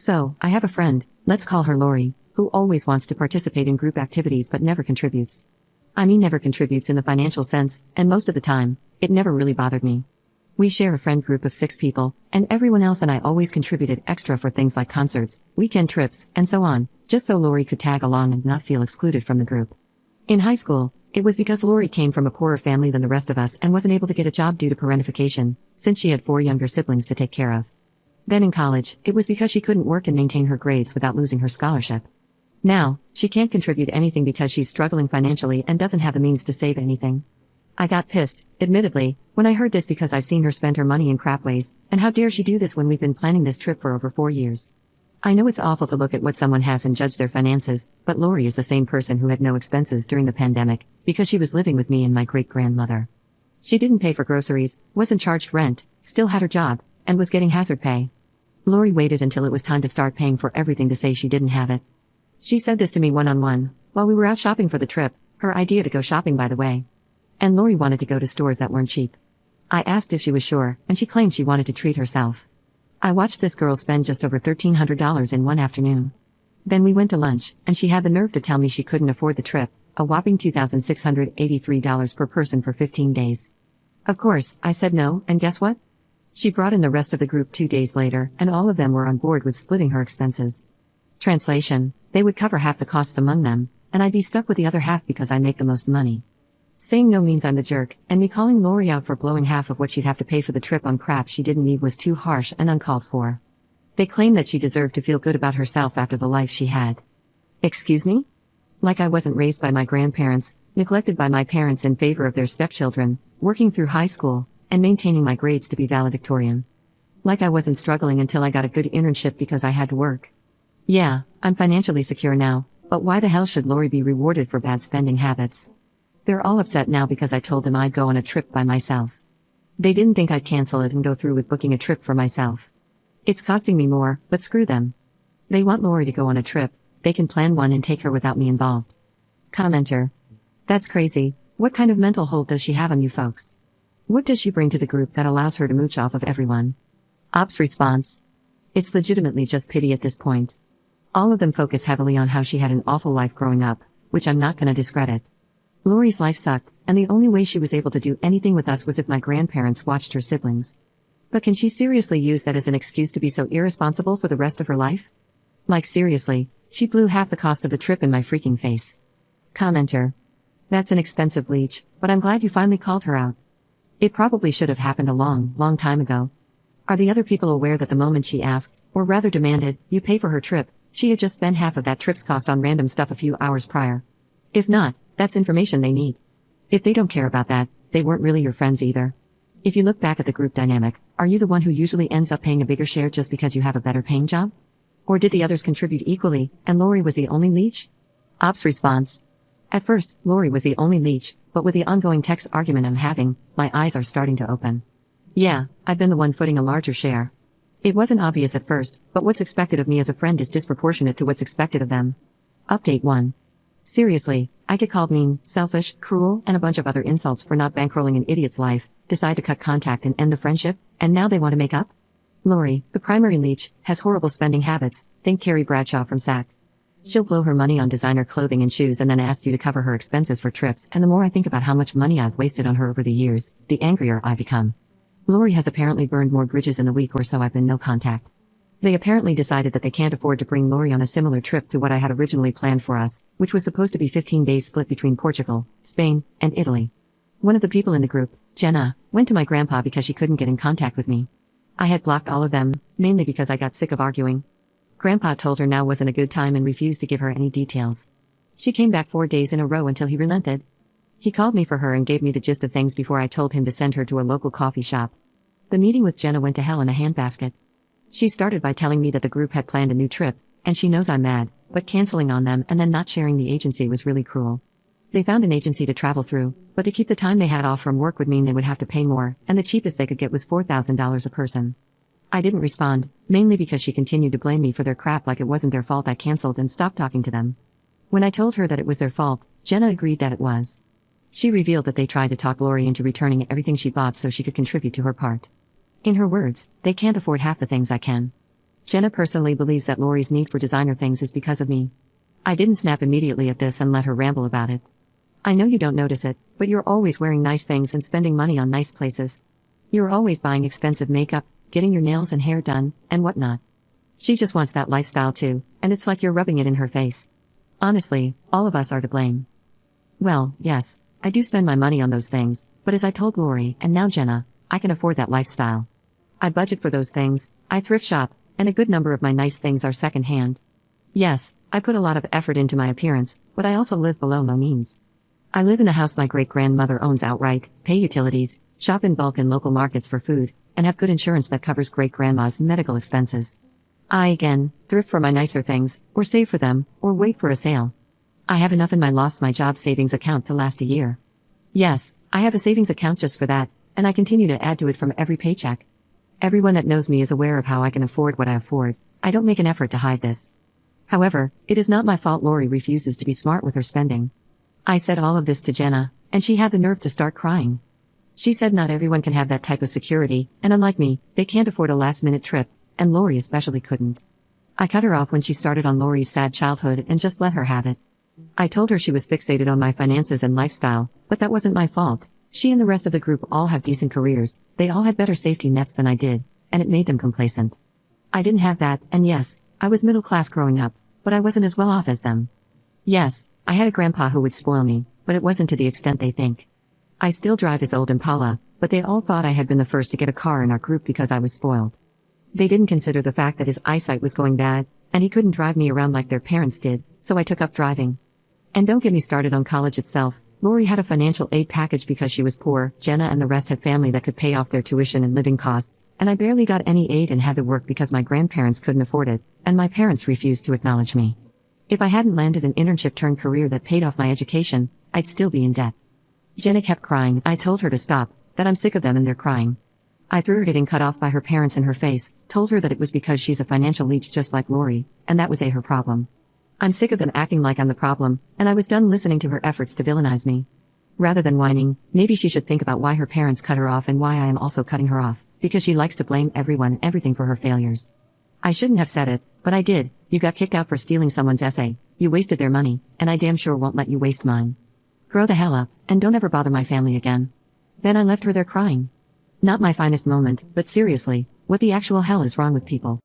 So, I have a friend, let's call her Lori, who always wants to participate in group activities but never contributes. I mean never contributes in the financial sense, and most of the time, it never really bothered me. We share a friend group of 6 people, and everyone else and I always contributed extra for things like concerts, weekend trips, and so on, just so Lori could tag along and not feel excluded from the group. In high school, it was because Lori came from a poorer family than the rest of us and wasn't able to get a job due to parentification, since she had 4 younger siblings to take care of. Then in college, it was because she couldn't work and maintain her grades without losing her scholarship. Now, she can't contribute anything because she's struggling financially and doesn't have the means to save anything. I got pissed, admittedly, when I heard this because I've seen her spend her money in crap ways, and how dare she do this when we've been planning this trip for over 4 years. I know it's awful to look at what someone has and judge their finances, but Lori is the same person who had no expenses during the pandemic, because she was living with me and my great-grandmother. She didn't pay for groceries, wasn't charged rent, still had her job, and was getting hazard pay. Lori waited until it was time to start paying for everything to say she didn't have it. She said this to me one-on-one, while we were out shopping for the trip, her idea to go shopping by the way. And Lori wanted to go to stores that weren't cheap. I asked if she was sure, and she claimed she wanted to treat herself. I watched this girl spend just over $1,300 in one afternoon. Then we went to lunch, and she had the nerve to tell me she couldn't afford the trip, a whopping $2,683 per person for 15 days. Of course, I said no, and guess what? She brought in the rest of the group 2 days later, and all of them were on board with splitting her expenses. Translation, they would cover half the costs among them, and I'd be stuck with the other half because I make the most money. Saying no means I'm the jerk, and me calling Lori out for blowing half of what she'd have to pay for the trip on crap she didn't need was too harsh and uncalled for. They claimed that she deserved to feel good about herself after the life she had. Excuse me? Like I wasn't raised by my grandparents, neglected by my parents in favor of their stepchildren, working through high school, and maintaining my grades to be valedictorian. Like I wasn't struggling until I got a good internship because I had to work. Yeah, I'm financially secure now, but why the hell should Lori be rewarded for bad spending habits? They're all upset now because I told them I'd go on a trip by myself. They didn't think I'd cancel it and go through with booking a trip for myself. It's costing me more, but screw them. They want Lori to go on a trip, they can plan one and take her without me involved. Commenter. That's crazy, what kind of mental hold does she have on you folks? What does she bring to the group that allows her to mooch off of everyone? Ops response. It's legitimately just pity at this point. All of them focus heavily on how she had an awful life growing up, which I'm not gonna discredit. Lori's life sucked, and the only way she was able to do anything with us was if my grandparents watched her siblings. But can she seriously use that as an excuse to be so irresponsible for the rest of her life? Like seriously, she blew half the cost of the trip in my freaking face. Commenter. That's an expensive leech, but I'm glad you finally called her out. It probably should have happened a long time ago. Are the other people aware that the moment she asked, or rather demanded, you pay for her trip, she had just spent half of that trip's cost on random stuff a few hours prior? If not, that's information they need. If they don't care about that, they weren't really your friends either. If you look back at the group dynamic, are you the one who usually ends up paying a bigger share just because you have a better paying job? Or did the others contribute equally, and Lori was the only leech? Ops response. At first, Lori was the only leech, but with the ongoing text argument I'm having, my eyes are starting to open. Yeah, I've been the one footing a larger share. It wasn't obvious at first, but what's expected of me as a friend is disproportionate to what's expected of them. Update 1. Seriously, I get called mean, selfish, cruel, and a bunch of other insults for not bankrolling an idiot's life, decide to cut contact and end the friendship, and now they want to make up? Lori, the primary leech, has horrible spending habits, think Carrie Bradshaw from SAC. She'll blow her money on designer clothing and shoes and then ask you to cover her expenses for trips, and the more I think about how much money I've wasted on her over the years, the angrier I become. Lori has apparently burned more bridges in the week or so I've been no contact. They apparently decided that they can't afford to bring Lori on a similar trip to what I had originally planned for us, which was supposed to be 15 days split between Portugal, Spain, and Italy. One of the people in the group, Jenna, went to my grandpa because she couldn't get in contact with me. I had blocked all of them, mainly because I got sick of arguing. Grandpa told her now wasn't a good time and refused to give her any details. She came back 4 days in a row until he relented. He called me for her and gave me the gist of things before I told him to send her to a local coffee shop. The meeting with Jenna went to hell in a handbasket. She started by telling me that the group had planned a new trip, and she knows I'm mad, but canceling on them and then not sharing the agency was really cruel. They found an agency to travel through, but to keep the time they had off from work would mean they would have to pay more, and the cheapest they could get was $4,000 a person. I didn't respond, mainly because she continued to blame me for their crap like it wasn't their fault I canceled and stopped talking to them. When I told her that it was their fault, Jenna agreed that it was. She revealed that they tried to talk Lori into returning everything she bought so she could contribute to her part. In her words, they can't afford half the things I can. Jenna personally believes that Lori's need for designer things is because of me. I didn't snap immediately at this and let her ramble about it. I know you don't notice it, but you're always wearing nice things and spending money on nice places. You're always buying expensive makeup, getting your nails and hair done, and whatnot. She just wants that lifestyle too, and it's like you're rubbing it in her face. Honestly, all of us are to blame. Well, yes, I do spend my money on those things, but as I told Lori, and now Jenna, I can afford that lifestyle. I budget for those things, I thrift shop, and a good number of my nice things are second-hand. Yes, I put a lot of effort into my appearance, but I also live below my means. I live in a house my great-grandmother owns outright, pay utilities, shop in bulk in local markets for food, and have good insurance that covers great-grandma's medical expenses. I, again, thrift for my nicer things, or save for them, or wait for a sale. I have enough in my lost my job savings account to last a year. Yes, I have a savings account just for that, and I continue to add to it from every paycheck. Everyone that knows me is aware of how I can afford what I afford. I don't make an effort to hide this. However, it is not my fault Lori refuses to be smart with her spending. I said all of this to Jenna, and she had the nerve to start crying. She said not everyone can have that type of security, and unlike me, they can't afford a last-minute trip, and Lori especially couldn't. I cut her off when she started on Lori's sad childhood and just let her have it. I told her she was fixated on my finances and lifestyle, but that wasn't my fault. She and the rest of the group all have decent careers, they all had better safety nets than I did, and it made them complacent. I didn't have that, and yes, I was middle class growing up, but I wasn't as well off as them. Yes, I had a grandpa who would spoil me, but it wasn't to the extent they think. I still drive his old Impala, but they all thought I had been the first to get a car in our group because I was spoiled. They didn't consider the fact that his eyesight was going bad, and he couldn't drive me around like their parents did, so I took up driving. And don't get me started on college itself. Lori had a financial aid package because she was poor, Jenna and the rest had family that could pay off their tuition and living costs, and I barely got any aid and had to work because my grandparents couldn't afford it, and my parents refused to acknowledge me. If I hadn't landed an internship-turned-career that paid off my education, I'd still be in debt. Jenna kept crying. I told her to stop, that I'm sick of them and their crying. I threw her getting cut off by her parents in her face, told her that it was because she's a financial leech just like Lori, and that was her problem. I'm sick of them acting like I'm the problem, and I was done listening to her efforts to villainize me. Rather than whining, maybe she should think about why her parents cut her off and why I am also cutting her off, because she likes to blame everyone and everything for her failures. I shouldn't have said it, but I did. You got kicked out for stealing someone's essay, you wasted their money, and I damn sure won't let you waste mine. Grow the hell up, and don't ever bother my family again. Then I left her there crying. Not my finest moment, but seriously, what the actual hell is wrong with people?